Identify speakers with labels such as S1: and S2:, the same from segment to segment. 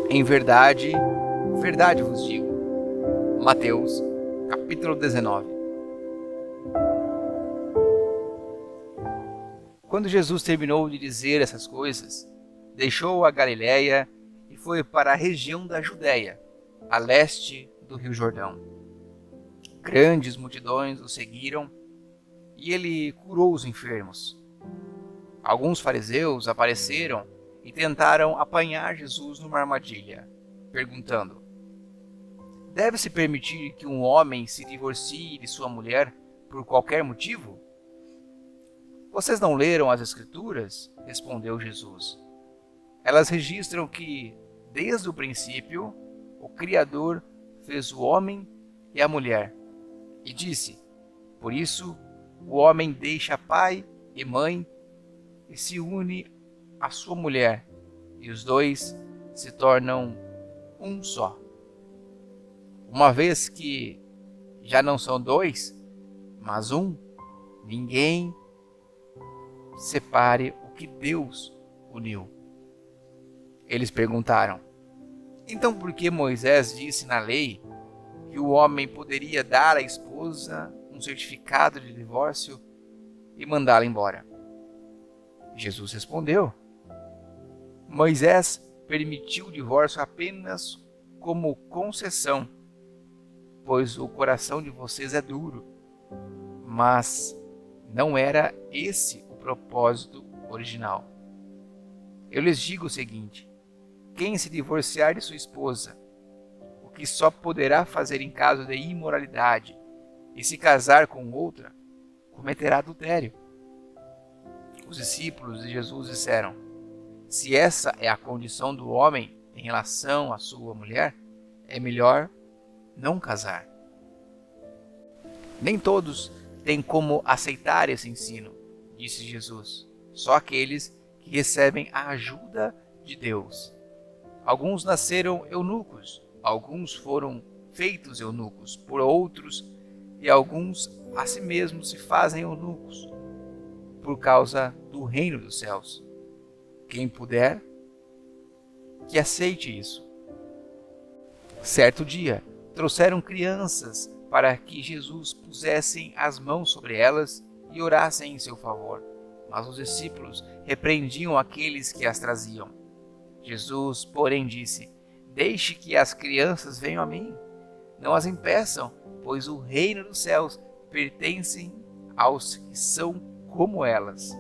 S1: Em verdade, verdade vos digo. Mateus, capítulo 19. Quando Jesus terminou de dizer essas coisas, deixou a Galiléia e foi para a região da Judéia, a leste do Rio Jordão. Grandes multidões o seguiram e ele curou os enfermos. Alguns fariseus apareceram e tentaram apanhar Jesus numa armadilha, perguntando: deve-se permitir que um homem se divorcie de sua mulher por qualquer motivo? Vocês não leram as Escrituras? Respondeu Jesus. Elas registram que, desde o princípio, o Criador fez o homem e a mulher, e disse: por isso, o homem deixa pai e mãe e se une à sua mulher, e os dois se tornam um só. Uma vez que já não são dois, mas um, ninguém separe o que Deus uniu. Eles perguntaram: então por que Moisés disse na lei que o homem poderia dar à esposa um certificado de divórcio e mandá-la embora? Jesus respondeu: Moisés permitiu o divórcio apenas como concessão, pois o coração de vocês é duro. Mas não era esse o propósito original. Eu lhes digo o seguinte: quem se divorciar de sua esposa, o que só poderá fazer em caso de imoralidade, e se casar com outra, cometerá adultério. Os discípulos de Jesus disseram: se essa é a condição do homem em relação à sua mulher, é melhor não casar. Nem todos têm como aceitar esse ensino, disse Jesus. Só aqueles que recebem a ajuda de Deus. Alguns nasceram eunucos, alguns foram feitos eunucos por outros, e alguns a si mesmos se fazem eunucos por causa do reino dos céus. Quem puder, que aceite isso. Certo dia, trouxeram crianças para que Jesus pusessem as mãos sobre elas e orassem em seu favor. Mas os discípulos repreendiam aqueles que as traziam. Jesus, porém, disse: deixe que as crianças venham a mim. Não as impeçam, pois o reino dos céus pertence aos que são como elas.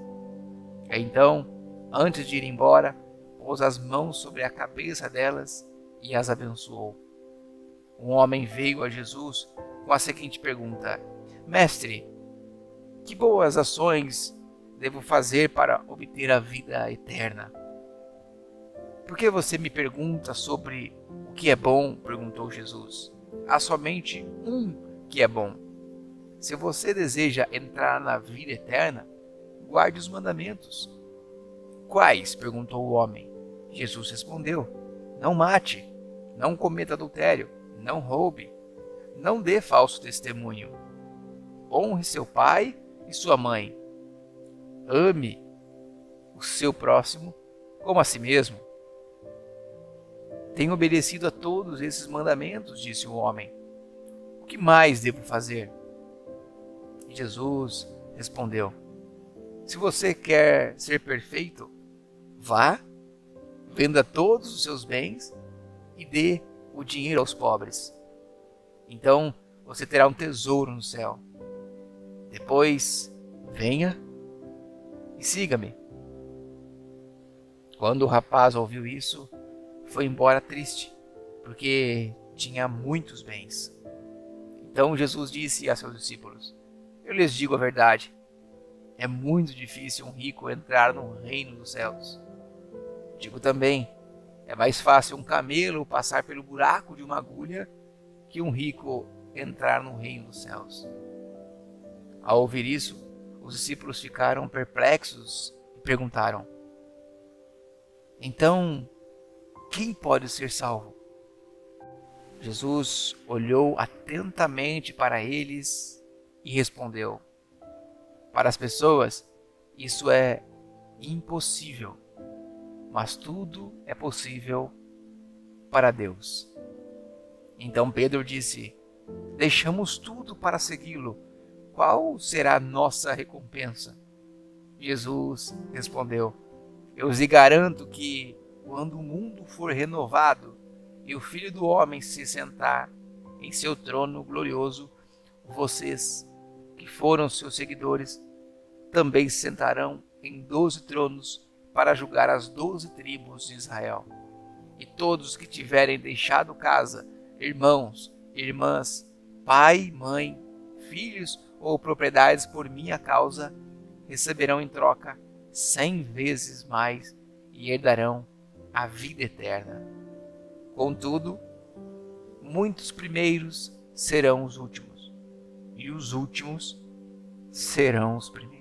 S1: Então, antes de ir embora, pôs as mãos sobre a cabeça delas e as abençoou. Um homem veio a Jesus com a seguinte pergunta: mestre, que boas ações devo fazer para obter a vida eterna? Por que você me pergunta sobre o que é bom? Perguntou Jesus. Há somente um que é bom. Se você deseja entrar na vida eterna, guarde os mandamentos. Quais? Perguntou o homem. Jesus respondeu: não mate, não cometa adultério, não roube, não dê falso testemunho, honre seu pai e sua mãe, ame o seu próximo como a si mesmo. Tenho obedecido a todos esses mandamentos, disse o homem. O que mais devo fazer? E Jesus respondeu: se você quer ser perfeito, vá, venda todos os seus bens e dê o dinheiro aos pobres. Então você terá um tesouro no céu. Depois, venha e siga-me. Quando o rapaz ouviu isso, foi embora triste, porque tinha muitos bens. Então Jesus disse a seus discípulos: eu lhes digo a verdade, é muito difícil um rico entrar no reino dos céus. Digo também, é mais fácil um camelo passar pelo buraco de uma agulha que um rico entrar no reino dos céus. Ao ouvir isso, os discípulos ficaram perplexos e perguntaram: então, quem pode ser salvo? Jesus olhou atentamente para eles e respondeu: para as pessoas, isso é impossível, mas tudo é possível para Deus. Então Pedro disse: deixamos tudo para segui-lo. Qual será a nossa recompensa? Jesus respondeu: eu lhe garanto que, quando o mundo for renovado e o Filho do Homem se sentar em seu trono glorioso, vocês, que foram seus seguidores, também se sentarão em 12 tronos para julgar as 12 tribos de Israel. E todos que tiverem deixado casa, irmãos, irmãs, pai, mãe, filhos ou propriedades por minha causa, receberão em troca 100 vezes mais e herdarão a vida eterna. Contudo, muitos primeiros serão os últimos, e os últimos serão os primeiros.